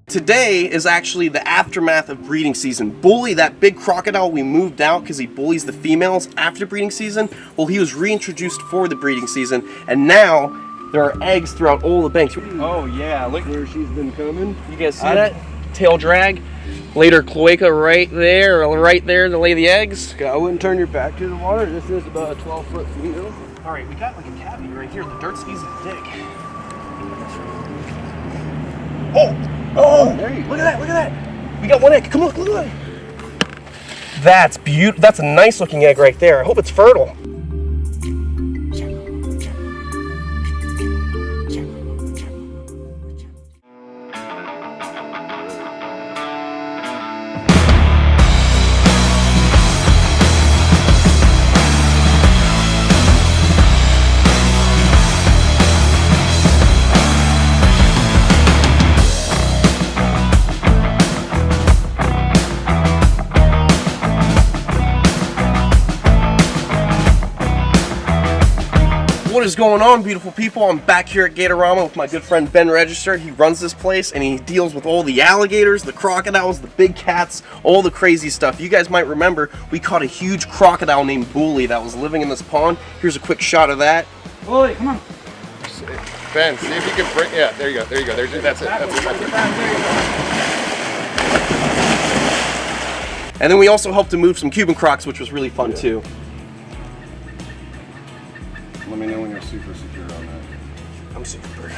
Today is actually the aftermath of breeding season. Bully, that big crocodile we moved out because he bullies the females after breeding season, well, he was reintroduced for the breeding season, and now there are eggs throughout all the banks. Oh yeah, look where she's been coming. You guys see that? Tail drag. Later cloaca right there to lay the eggs. I wouldn't turn your back to the water. This is about a 12-foot female. All right, we got like a cavity right here. The dirt's easy to dig. Oh, there you go. Look at that. We got one egg. Come on, look at that. That's beautiful. That's a nice looking egg right there. I hope it's fertile. What is going on, beautiful people? I'm back here at GATORAMA with my good friend Ben Register. He runs this place and he deals with all the alligators, the crocodiles, the big cats, all the crazy stuff. You guys might remember we caught a huge crocodile named Bully that was living in this pond. Here's a quick shot of that. Bully, come on. Ben, see if you can bring, yeah, there you go, there you go. That's it. And then we also helped to move some Cuban Crocs, which was really fun too. Let me know when you're super secure on that. I'm super.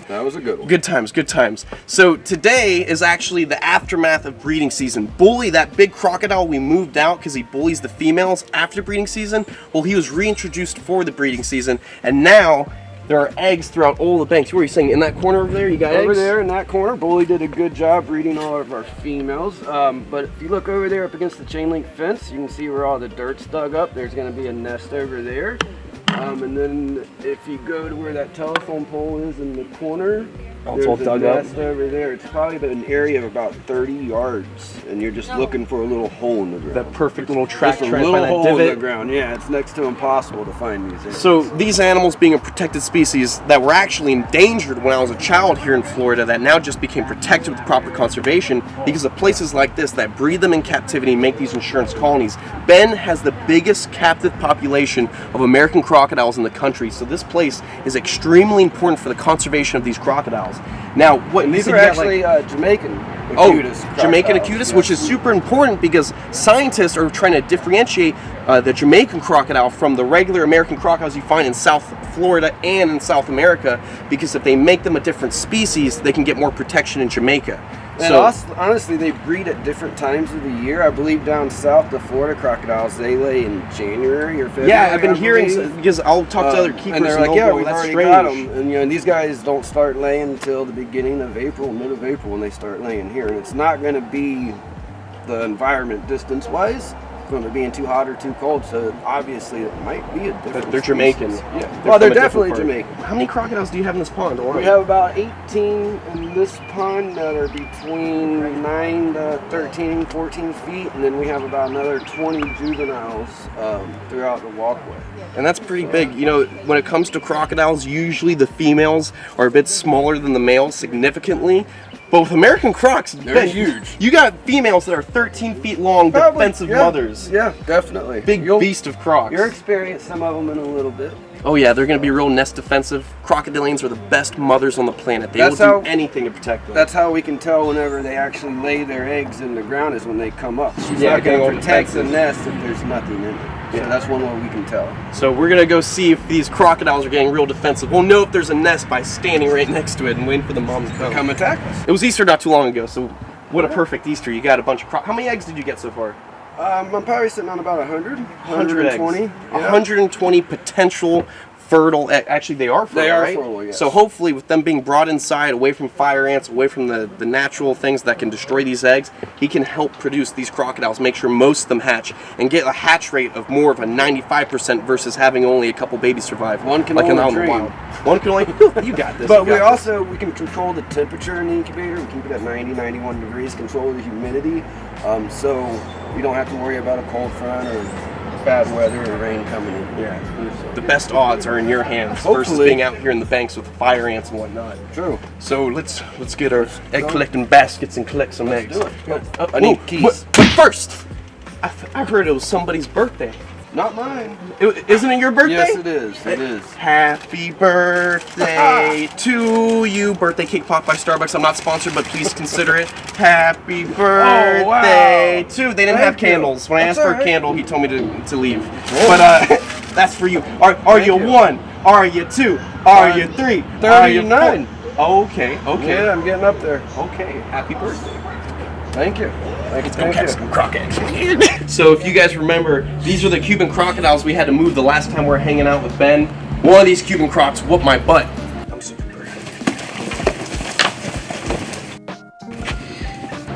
That was a good one. Good times, good times. So today is actually the aftermath of breeding season. Bully, that big crocodile we moved out because he bullies the females after breeding season, well, he was reintroduced for the breeding season, and now there are eggs throughout all the banks. What were you saying? In that corner over there, you got eggs? Over there in that corner, Bully did a good job breeding all of our females. But if you look over there up against the chain link fence, you can see where all the dirt's dug up. There's going to be a nest over there. And then if you go to where that telephone pole is in the corner, there's a nest over there. It's probably an area of about 30 yards, and you're just looking for a little hole in the ground. That perfect little track. Just a little hole in the ground. Yeah, it's next to impossible to find these eggs. So these animals being a protected species that were actually endangered when I was a child here in Florida, that now just became protected with proper conservation because of places like this that breed them in captivity and make these insurance colonies. Ben has the biggest captive population of American crocodiles in the country, so this place is extremely important for the conservation of these crocodiles. Now, what these are actually Jamaican acutus. Jamaican acutus, which is super important because scientists are trying to differentiate the Jamaican crocodile from the regular American crocodiles you find in South Florida and in South America, because if they make them a different species, they can get more protection in Jamaica. And so, honestly, they breed at different times of the year. I believe down south, the Florida crocodiles, they lay in January or February. Yeah, I've been hearing, because I'll talk to other keepers and they're like, yeah, we've already got them. And and these guys don't start laying until the beginning of April, mid of April, when they start laying here. And it's not going to be the environment distance-wise from it being too hot or too cold, so obviously it might be a different They're Jamaican. Yeah, well, they're definitely Jamaican. How many crocodiles do you have in this pond? We have about 18 in this pond that are between 9 to 13, 14 feet, and then we have about another 20 juveniles throughout the walkway. And that's pretty big. You know, when it comes to crocodiles, usually the females are a bit smaller than the males significantly. But with American Crocs, they're huge. You got females that are 13 feet long, defensive mothers. Yeah, definitely. Big beast of Crocs. You'll experience some of them in a little bit. Oh yeah, they're going to be real nest defensive. Crocodilians are the best mothers on the planet. They will do anything to protect them. That's how we can tell whenever they actually lay their eggs in the ground, is when they come up. She's not going to protect the nest if there's nothing in it. Yeah. So that's one way we can tell. So we're going to go see if these crocodiles are getting real defensive. We'll know if there's a nest by standing right next to it and waiting for the mom to come attack us. It was Easter not too long ago, so what a perfect Easter. You got a bunch of How many eggs did you get so far? I'm probably sitting on about 100, 120. Yeah. 120 potential fertile. Actually, they are fertile, right? Fertile, yes. So hopefully, with them being brought inside, away from fire ants, away from the natural things that can destroy these eggs, he can help produce these crocodiles, make sure most of them hatch, and get a hatch rate of more of a 95% versus having only a couple babies survive. One can only dream. One can only. You got this. But we can control the temperature in the incubator. We keep it at 90, 91 degrees. Control the humidity, so you don't have to worry about a cold front or bad weather or rain coming in. Yeah. The best odds are in your hands versus Hopefully. being out here in the banks with fire ants and whatnot. True. So let's get our egg collecting baskets and collect some eggs. do it. I need keys. But first, I heard it was somebody's birthday. Not mine. Isn't it your birthday? Yes, it is. It is. Happy birthday to you. Birthday cake popped by Starbucks. I'm not sponsored, but please consider it. Happy birthday to. They didn't have candles. When I asked for a candle, he told me to leave. But that's for you. Are you 1? Are you 2? Are you 3? 39. Okay. Yeah, I'm getting up there. Okay. Happy birthday. Thank you. Let's go catch some croc eggs. So if you guys remember, these are the Cuban crocodiles we had to move the last time we were hanging out with Ben. One of these Cuban crocs whooped my butt. I'm super perfect.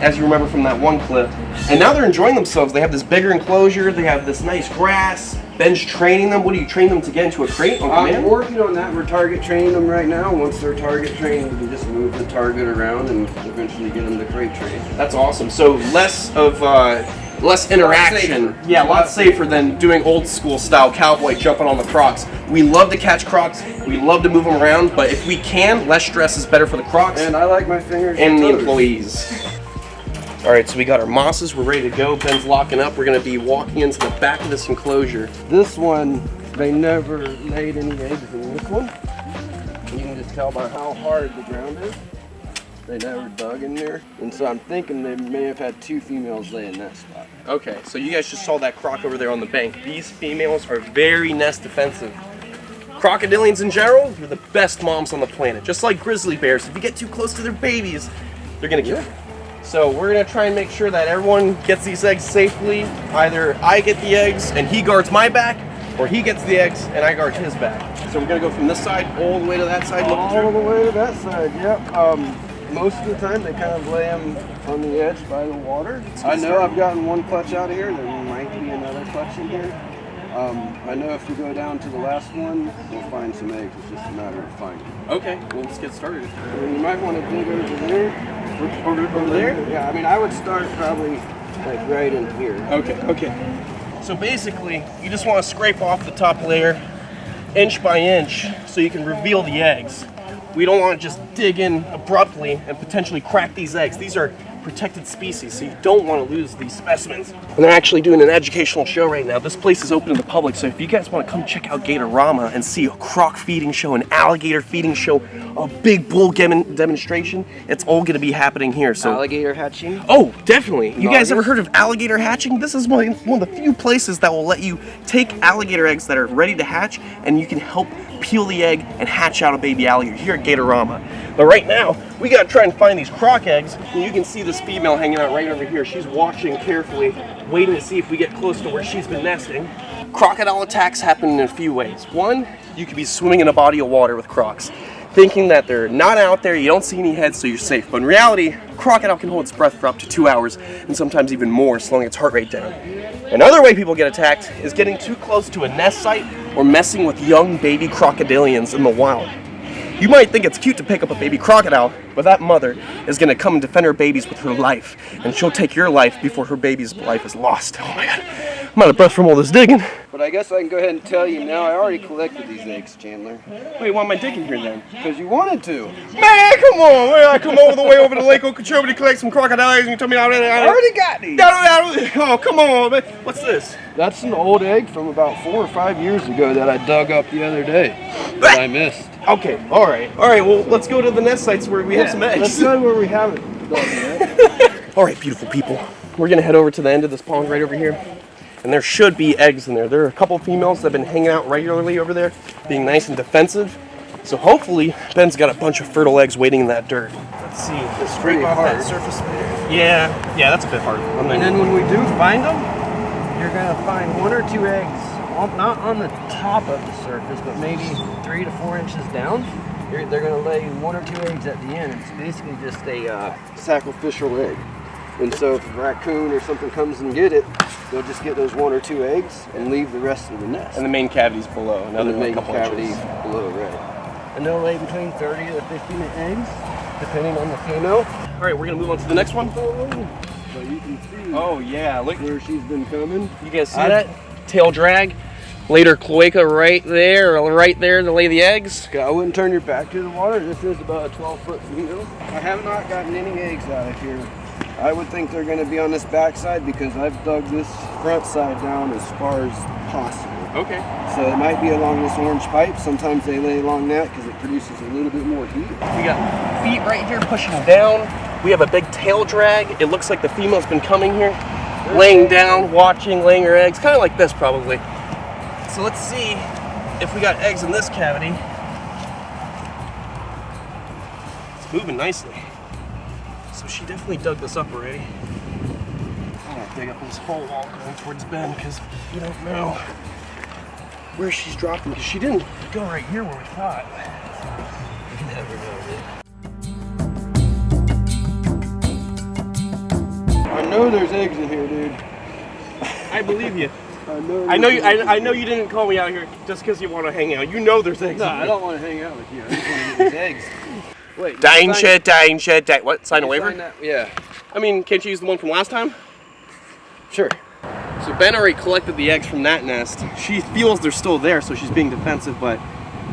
As you remember from that one clip. And now they're enjoying themselves. They have this bigger enclosure. They have this nice grass. Ben's training them. What do you train them to get into a crate on command? I'm working on that. We're target training them right now. Once they're target trained, we can just move the target around and eventually get them to crate train. That's awesome. So less interaction. Safer. Yeah, a lot safer than doing old school style cowboy jumping on the crocs. We love to catch crocs. We love to move them around, but if we can, less stress is better for the crocs And I like my fingers and the toes. employees. All right, so we got our mosses. We're ready to go. Ben's locking up. We're going to be walking into the back of this enclosure. This one, they never laid any eggs in this one. You can just tell by how hard the ground is. They never dug in there. And so I'm thinking they may have had 2 females lay in that spot. Okay, so you guys just saw that croc over there on the bank. These females are very nest defensive. Crocodilians in general, they're the best moms on the planet. Just like grizzly bears, if you get too close to their babies, they're gonna kill you. So we're gonna try and make sure that everyone gets these eggs safely. Either I get the eggs and he guards my back, or he gets the eggs and I guard his back. So we're gonna go from this side all the way to that side. All the way to that side, yep. Most of the time they kind of lay them on the edge by the water. I know I've gotten one clutch out of here. There might be another clutch in here. I know if we go down to the last one, we'll find some eggs. It's just a matter of finding them. Okay, well let's get started. And you might want to dig over there. Over there? Yeah, I mean, I would start probably like right in here. Okay. So basically, you just want to scrape off the top layer inch by inch so you can reveal the eggs. We don't want to just dig in abruptly and potentially crack these eggs. These are protected species, so you don't want to lose these specimens. And they're actually doing an educational show right now. This place is open to the public, so if you guys want to come check out GATORAMA and see a croc feeding show, an alligator feeding show, a big bull demonstration, it's all going to be happening here. So Alligator hatching? Oh, definitely. You guys ever heard of alligator hatching? This is one of the few places that will let you take alligator eggs that are ready to hatch, and you can help peel the egg and hatch out a baby alligator here at GATORAMA. But right now, we gotta try and find these croc eggs. And you can see this female hanging out right over here. She's watching carefully, waiting to see if we get close to where she's been nesting. Crocodile attacks happen in a few ways. One, you could be swimming in a body of water with crocs, thinking that they're not out there, you don't see any heads, so you're safe. But in reality, a crocodile can hold its breath for up to 2 hours, and sometimes even more, slowing its heart rate down. Another way people get attacked is getting too close to a nest site or messing with young baby crocodilians in the wild. You might think it's cute to pick up a baby crocodile, but that mother is going to come and defend her babies with her life, and she'll take your life before her baby's life is lost. Oh my god, I'm out of breath from all this digging. But I guess I can go ahead and tell you now, I already collected these eggs, Chandler. Wait, why am I digging here then? Because you wanted to. Man, come on! Wait, I come all the way over to Lake Okeechobee to collect some crocodile eggs, and you told me I already got these. Oh, come on, man. What's this? That's an old egg from about 4 or 5 years ago that I dug up the other day that I missed. Okay, all right. Well, let's go to the nest sites where we have some eggs. Let's go where we haven't dug yet. All right, beautiful people. We're gonna head over to the end of this pond right over here. And there should be eggs in there. There are a couple females that have been hanging out regularly over there, being nice and defensive. So hopefully, Ben's got a bunch of fertile eggs waiting in that dirt. Let's see. It's pretty hard. Surface. Yeah, that's a bit hard. And then when we do find them, you're gonna find 1 or 2 eggs, not on the top of the surface, but maybe 3 to 4 inches down. They're gonna lay 1 or 2 eggs at the end. It's basically just a sacrificial egg. And so if a raccoon or something comes and get it, they'll just get those 1 or 2 eggs and leave the rest of the nest. And the main cavity's below. And the main cavity below, right. And they'll lay between 30 to 50 eggs, depending on the female. All right, we're gonna move on to the next one. So you can see Oh yeah, look where she's been coming. You guys see that? tail drag. Later cloaca right there to lay the eggs. I wouldn't turn your back to the water. This is about a 12-foot female. I have not gotten any eggs out of here. I would think they're going to be on this back side because I've dug this front side down as far as possible. Okay. So it might be along this orange pipe. Sometimes they lay along that because it produces a little bit more heat. We got feet right here pushing down. We have a big tail drag. It looks like the female's been coming here, laying down, watching, laying her eggs, kind of like this probably. So let's see if we got eggs in this cavity. It's moving nicely. So she definitely dug this up already. I'm gonna dig up this whole wall going towards Ben because we don't know where she's dropping, because she didn't go right here where we thought. You never know, dude. I know there's eggs in here, dude. I believe you. I know you didn't call me out here just because you want to hang out. You know there's eggs. No, in here. I don't want to hang out with you. I just want to get these eggs. Wait. Danger. What? Sign a waiver? Sign that? Yeah. I mean, can't you use the one from last time? Sure. So Ben already collected the eggs from that nest. She feels they're still there, so she's being defensive, but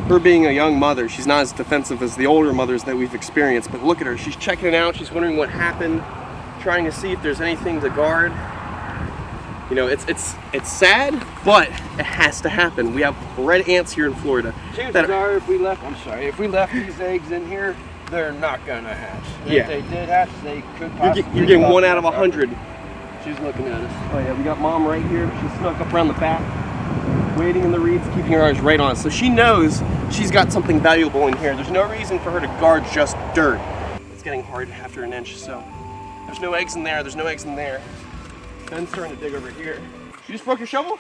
her being a young mother, she's not as defensive as the older mothers that we've experienced. But look at her, she's checking it out, she's wondering what happened, trying to see if there's anything to guard. You know, it's sad, but it has to happen. We have red ants here in Florida. Chances are if we left these eggs in here, they're not gonna hatch. Yeah. If they did hatch, they could possibly. You're getting 1 out of 100. She's looking at us. Oh yeah, we got Mom right here. She's snuck up around the back, waiting in the reeds, keeping her eyes right on us. So she knows she's got something valuable in here. There's no reason for her to guard just dirt. It's getting hard after an inch, so there's no eggs in there. There's no eggs in there. Ben's starting to dig over here. You just broke your shovel?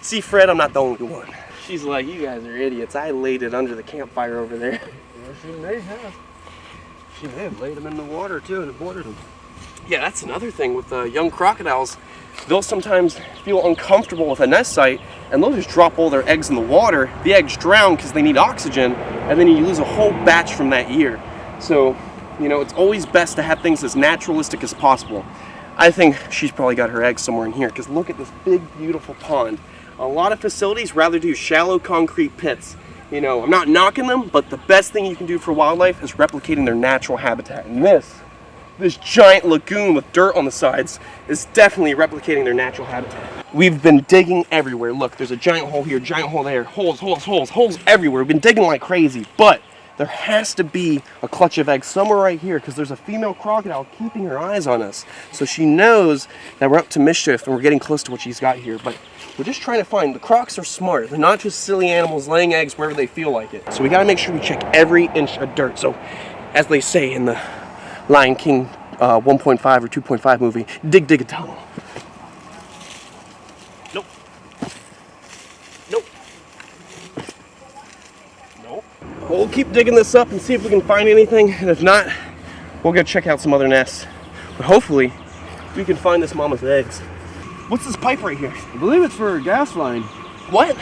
See, Fred, I'm not the only one. She's like, you guys are idiots. I laid it under the campfire over there. Well, she may have. She may have laid them in the water too and aborted them. Yeah, that's another thing with young crocodiles. They'll sometimes feel uncomfortable with a nest site and they'll just drop all their eggs in the water. The eggs drown because they need oxygen, and then you lose a whole batch from that year. So, you know, it's always best to have things as naturalistic as possible. I think she's probably got her eggs somewhere in here, because look at this big, beautiful pond. A lot of facilities rather do shallow concrete pits. You know, I'm not knocking them, but the best thing you can do for wildlife is replicating their natural habitat. And this giant lagoon with dirt on the sides is definitely replicating their natural habitat. We've been digging everywhere. Look, there's a giant hole here, giant hole there, holes everywhere. We've been digging like crazy, but there has to be a clutch of eggs somewhere right here, because there's a female crocodile keeping her eyes on us. So she knows that we're up to mischief and we're getting close to what she's got here. But we're just trying to find, the crocs are smart. They're not just silly animals laying eggs wherever they feel like it. So we gotta make sure we check every inch of dirt. So as they say in the Lion King 1.5 or 2.5 movie, dig a tunnel. Nope. We'll keep digging this up and see if we can find anything, and if not, we'll go check out some other nests. But hopefully, we can find this mama's eggs. What's this pipe right here? I believe it's for a gas line. What?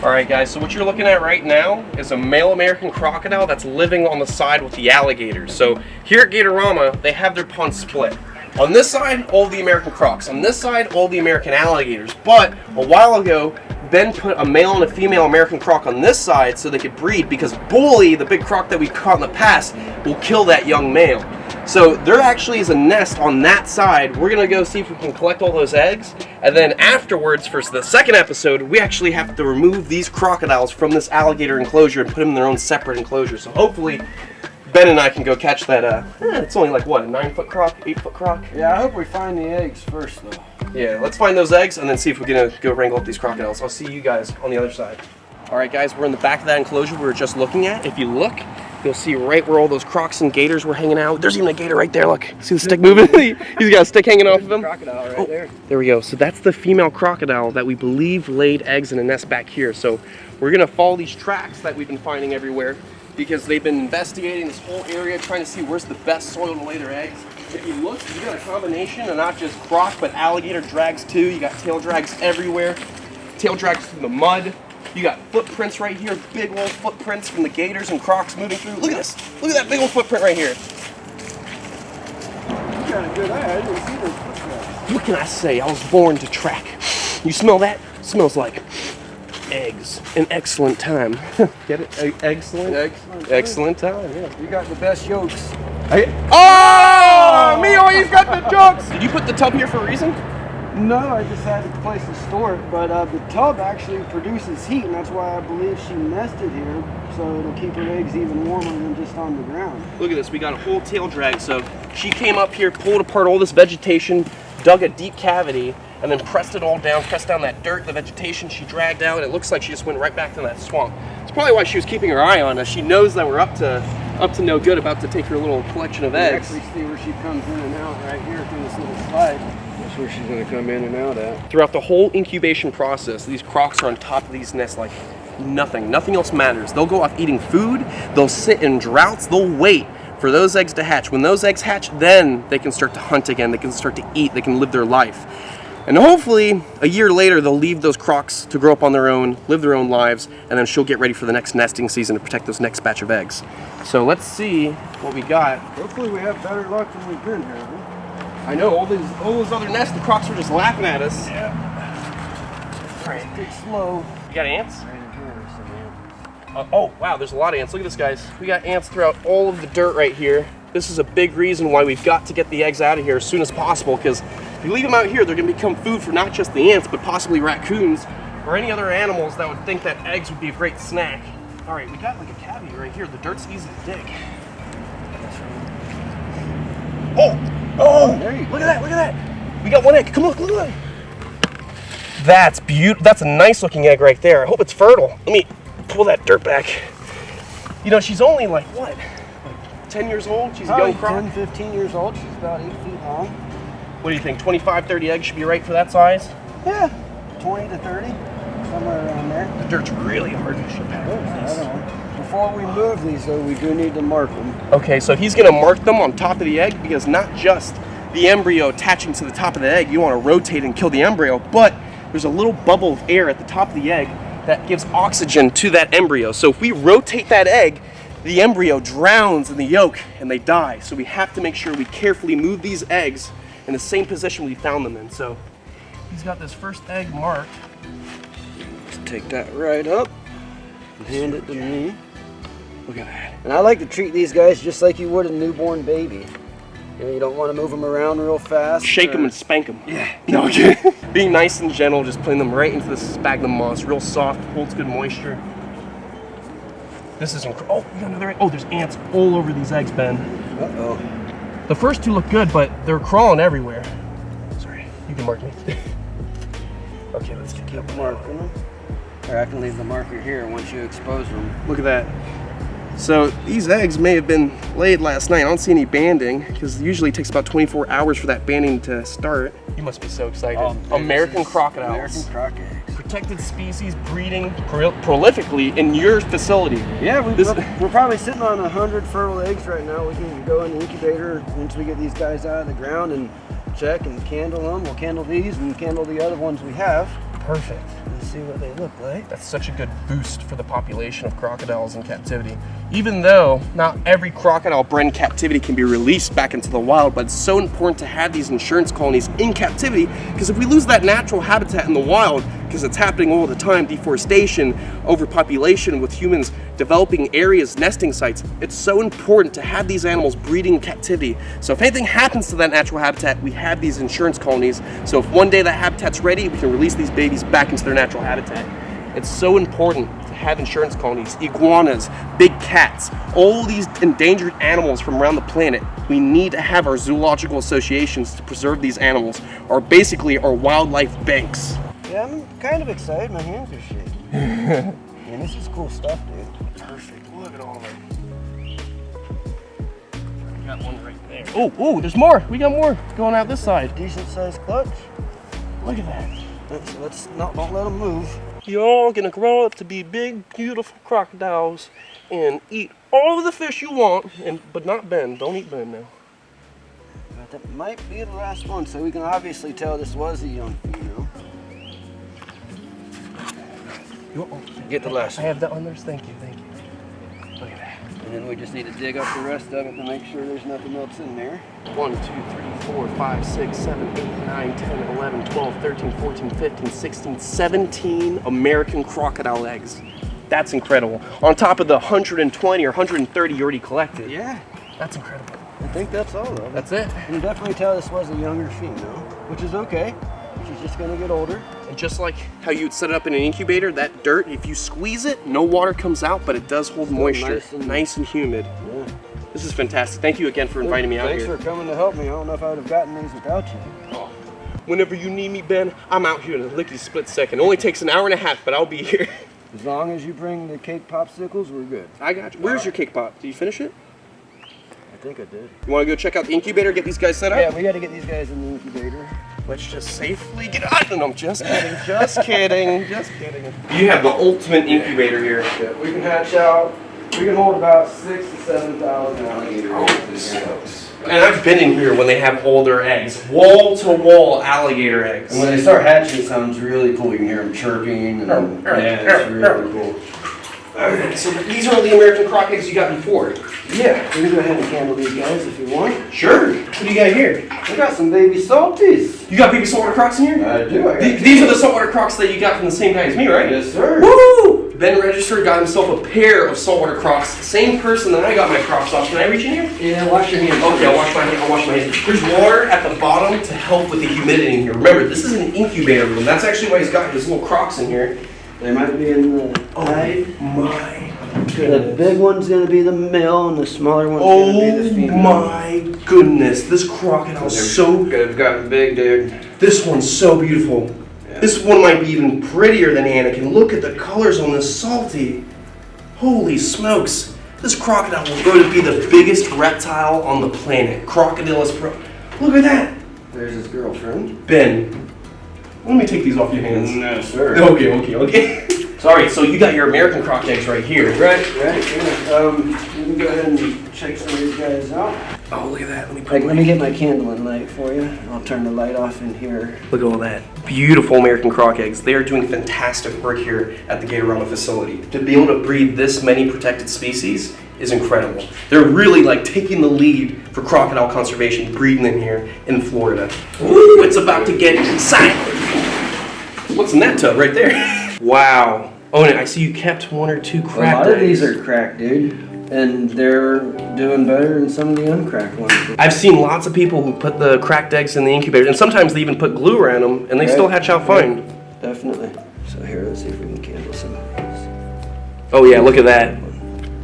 Alright guys, so what you're looking at right now is a male American crocodile that's living on the side with the alligators. So here at GATORAMA, they have their pond split. On this side, all the American crocs. On this side, all the American alligators. But a while ago, Ben put a male and a female American croc on this side so they could breed, because Bully, the big croc that we caught in the past, will kill that young male. So there actually is a nest on that side. We're gonna go see if we can collect all those eggs, and then afterwards, for the second episode, we actually have to remove these crocodiles from this alligator enclosure and put them in their own separate enclosure. So hopefully Ben and I can go catch that, it's only like what, a 9-foot croc, 8-foot croc? Yeah, I hope we find the eggs first though. Yeah, let's find those eggs and then see if we're gonna go wrangle up these crocodiles. I'll see you guys on the other side. All right guys, we're in the back of that enclosure we were just looking at. If you look, you'll see right where all those crocs and gators were hanging out. There's even a gator right there, look. See the stick moving? He's got a stick hanging off of him. Crocodile right there. There we go. So that's the female crocodile that we believe laid eggs in a nest back here. So we're gonna follow these tracks that we've been finding everywhere, because they've been investigating this whole area, trying to see where's the best soil to lay their eggs. If you look, you got a combination of not just croc, but alligator drags too. You got tail drags everywhere. Tail drags through the mud. You got footprints right here, big old footprints from the gators and crocs moving through. Look at this. Look at that big old footprint right here. You got a good eye. I didn't see those footprints. What can I say? I was born to track. You smell that? It smells like eggs. An excellent time. Get it? Excellent? Excellent time, yeah. You got the best yolks. Oh! Me always got the jokes! Did you put the tub here for a reason? No, I just had a place to store it, but the tub actually produces heat, and that's why I believe she nested here, so it'll keep her eggs even warmer than just on the ground. Look at this, we got a whole tail drag. So she came up here, pulled apart all this vegetation, dug a deep cavity, and then pressed it all down, pressed down that dirt, the vegetation she dragged out, and it looks like she just went right back to that swamp. It's probably why she was keeping her eye on us. She knows that we're up to no good, about to take her little collection of eggs. You actually see where she comes in and out right here through this little slide. That's where she's going to come in and out at. Throughout the whole incubation process, these crocs are on top of these nests like nothing. Nothing else matters. They'll go off eating food, they'll sit in droughts, they'll wait for those eggs to hatch. When those eggs hatch, then they can start to hunt again, they can start to eat, they can live their life. And hopefully, a year later, they'll leave those crocs to grow up on their own, live their own lives, and then she'll get ready for the next nesting season to protect those next batch of eggs. So let's see what we got. Hopefully we have better luck than we've been here, huh? I know, all those other nests, the crocs were just laughing at us. Yeah. All right. Take it slow. You got ants? Right in here are some ants. Oh, wow, there's a lot of ants. Look at this, guys. We got ants throughout all of the dirt right here. This is a big reason why we've got to get the eggs out of here as soon as possible, because if you leave them out here, they're going to become food for not just the ants, but possibly raccoons or any other animals that would think that eggs would be a great snack. All right, we got like a cavity right here. The dirt's easy to dig. Oh, there you go. Look at that, look at that. We got one egg. Come on, look at that. That's beautiful. That's a nice looking egg right there. I hope it's fertile. Let me pull that dirt back. You know, she's only like, what? Like 10 years old? She's a young croc? 10, 15 years old. She's about 8 feet long. What do you think? 25, 30 eggs should be right for that size? Yeah, 20 to 30, somewhere around there. The dirt's really hard to ship out. I don't know. Before we move these, though, we do need to mark them. Okay, so he's going to mark them on top of the egg, because not just the embryo attaching to the top of the egg, you want to rotate and kill the embryo, but there's a little bubble of air at the top of the egg that gives oxygen to that embryo. So if we rotate that egg, the embryo drowns in the yolk and they die. So we have to make sure we carefully move these eggs in the same position we found them in. So he's got this first egg marked. Let's take that right up and hand it to me. Look at that. And I like to treat these guys just like you would a newborn baby. You know, you don't want to move them around real fast. Shake them and spank them. Yeah. No, okay. Being nice and gentle, just putting them right into the sphagnum moss, real soft, holds good moisture. This is incredible. Oh, we got another egg. Oh, there's ants all over these eggs, Ben. Uh-oh. The first two look good, but they're crawling everywhere. Sorry, you can mark me. Okay, let's Keep marking them. Or I can leave the marker here once you expose them. Look at that. So these eggs may have been laid last night. I don't see any banding, because it usually takes about 24 hours for that banding to start. You must be so excited. American crocodiles. American croc eggs. Protected species breeding prolifically in your facility. Yeah, we're probably sitting on 100 fertile eggs right now. We can go in the incubator once we get these guys out of the ground and check and candle them. We'll candle these and candle the other ones we have. Perfect. Let's see what they look like. That's such a good boost for the population of crocodiles in captivity. Even though not every crocodile bred in captivity can be released back into the wild, but it's so important to have these insurance colonies in captivity, because if we lose that natural habitat in the wild, because it's happening all the time, deforestation, overpopulation with humans developing areas, nesting sites, it's so important to have these animals breeding in captivity. So if anything happens to that natural habitat, we have these insurance colonies. So if one day that habitat's ready, we can release these babies back into their natural habitat. It's so important to have insurance colonies, iguanas, big cats, all these endangered animals from around the planet. We need to have our zoological associations to preserve these animals, or basically our wildlife banks. Yeah, I'm kind of excited. My hands are shaking. Man, this is cool stuff, dude. Perfect. Look at all of them. We got one right there. Oh, there's more. We got more going out this side. Decent sized clutch. Look at that. Let's don't let them move. You're gonna grow up to be big, beautiful crocodiles and eat all of the fish you want, but not Ben. Don't eat Ben now. But that might be the last one, so we can obviously tell this was a young female. Get the last I one. have that one. Thank you. Look at that. And then we just need to dig up the rest of it to make sure there's nothing else in there. 1, 2, 3, 4, 5, 6, 7, 8, 9, 10, 11, 12, 13, 14, 15, 16, 17 American crocodile eggs. That's incredible. On top of the 120 or 130 you already collected. Yeah. That's incredible. I think that's all of it. That's it. You can definitely tell this was a younger female, which is okay. She's just gonna get older. And just like how you'd set it up in an incubator, that dirt, if you squeeze it, no water comes out, but it does hold moisture. Nice and humid. Yeah. This is fantastic. Thank you again for inviting me out here. Thanks for coming to help me. I don't know if I would have gotten these without you. Oh. Whenever you need me, Ben, I'm out here in a lickety split second. It only takes an hour and a half, but I'll be here. As long as you bring the cake popsicles, we're good. I got you. Where's your cake pop? Did you finish it? I think I did. You want to go check out the incubator, get these guys set up? Yeah, we got to get these guys in the incubator. Let's just safely get out. No, I'm just kidding. Just kidding. Just kidding. You have the ultimate incubator here. Yeah, we can hatch out. We can hold about 6,000 to 7,000 alligators. And I've been in here when they have all their eggs. Wall-to-wall alligator eggs. And when they start hatching, it sounds really cool. You can hear them chirping. And yeah, it's really cool. Okay, so these are the American Croc eggs you got before. Yeah, we can go ahead and handle these guys if you want. Sure. What do you got here? We got some baby salties. You got baby saltwater crocs in here? I do. These are the saltwater crocs that you got from the same guy as me, right? Yes, sir. Woo! Ben registered, got himself a pair of saltwater crocs. Same person that I got my crocs off. Can I reach in here? Yeah, wash your hands. Okay, I'll wash my hands. There's water at the bottom to help with the humidity in here. Remember, this is an incubator room. That's actually why he's got his little crocs in here. They might be in the My The big one's gonna be the male, and the smaller one's gonna be the female. Oh my goodness, this crocodile is so. They've gotten big, dude. This one's so beautiful. Yeah. This one might be even prettier than Anakin. Look at the colors on this salty. Holy smokes. This crocodile will grow to be the biggest reptile on the planet. Crocodilus pro. Look at that. There's his girlfriend. Ben, let me take these off your hands. No, sir. Okay. Sorry, so you got your American croc eggs right here. Right. Yeah. You can go ahead and check some of these guys out. Oh, look at that. Let me get my candle and light for you. I'll turn the light off in here. Look at all that. Beautiful American croc eggs. They are doing fantastic work here at the GATORAMA facility. To be able to breed this many protected species is incredible. They're really like taking the lead for crocodile conservation, breeding them here in Florida. Ooh, it's about to get exciting. What's in that tub right there? Wow. Oh, and I see you kept one or two cracked eggs. A lot of these are cracked, dude. And they're doing better than some of the uncracked ones. I've seen lots of people who put the cracked eggs in the incubator, and sometimes they even put glue around them, and they still hatch out fine. Definitely. So here, let's see if we can candle some of these. Oh yeah, look at that.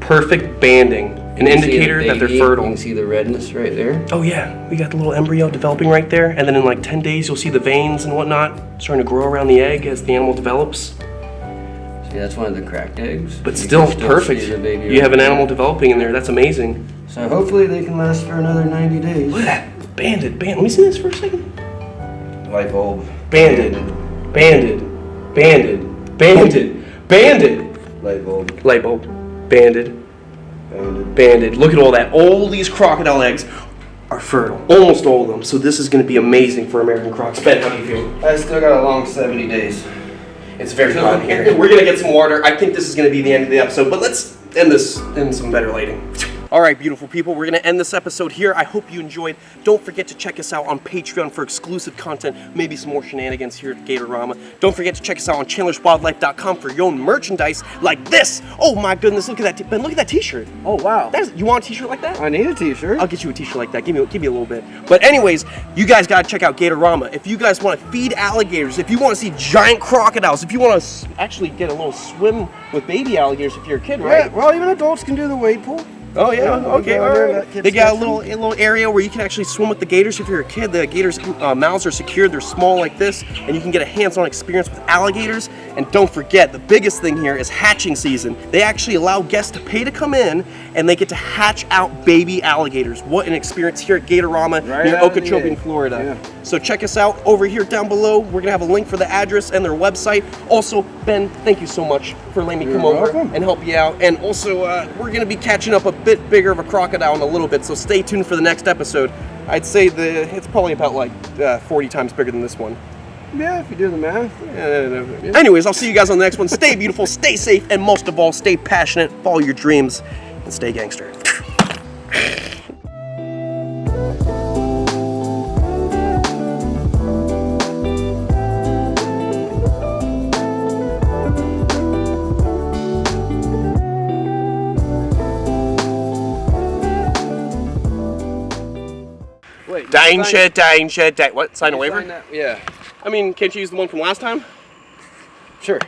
Perfect banding. An indicator that they're fertile. You can see the redness right there. Oh yeah, we got the little embryo developing right there, and then in like 10 days you'll see the veins and whatnot starting to grow around the egg as the animal develops. See, that's one of the cracked eggs. But still perfect. You have an animal developing in there. That's amazing. So hopefully they can last for another 90 days. Look at that. Banded. Let me see this for a second. Light bulb. Banded. Light bulb. Light bulb. Banded. Look at all that. All these crocodile eggs are fertile. Almost all of them. So this is going to be amazing for American crocs. Ben, how do you feel? I still got a long 70 days. It's very hot in here. We're going to get some water. I think this is going to be the end of the episode, but let's end this in some better lighting. All right, beautiful people, we're going to end this episode here. I hope you enjoyed. Don't forget to check us out on Patreon for exclusive content, maybe some more shenanigans here at GATORAMA. Don't forget to check us out on CHANDLER'sWildlife.com for your own merchandise like this. Oh my goodness, look at that. Ben, look at that t-shirt. Oh, wow. You want a t-shirt like that? I need a t-shirt. I'll get you a t-shirt like that. Give me a little bit. But anyways, you guys got to check out GATORAMA. If you guys want to feed alligators, if you want to see giant crocodiles, if you want to actually get a little swim with baby alligators if you're a kid, right? Yeah, well, even adults can do the wade pool. Oh yeah, okay, all right. They got a little. little area where you can actually swim with the gators if you're a kid. The gators' mouths are secured, they're small like this, and you can get a hands-on experience with alligators. And don't forget, the biggest thing here is hatching season. They actually allow guests to pay to come in, and they get to hatch out baby alligators. What an experience here at GATORAMA near Okeechobee, Florida. Yeah. So check us out over here down below. We're gonna have a link for the address and their website. Also, Ben, thank you so much for letting me come over and help you out. And also, we're gonna be catching up a bit bigger of a crocodile in a little bit, so stay tuned for the next episode. I'd say it's probably about like 40 times bigger than this one. Yeah, if you do the math. Yeah. Anyways, I'll see you guys on the next one. Stay beautiful, stay safe, and most of all, stay passionate, follow your dreams, and stay gangster. Wait. Danger, danger, danger. What? Sign a waiver? Yeah. I mean, can't you use the one from last time? Sure.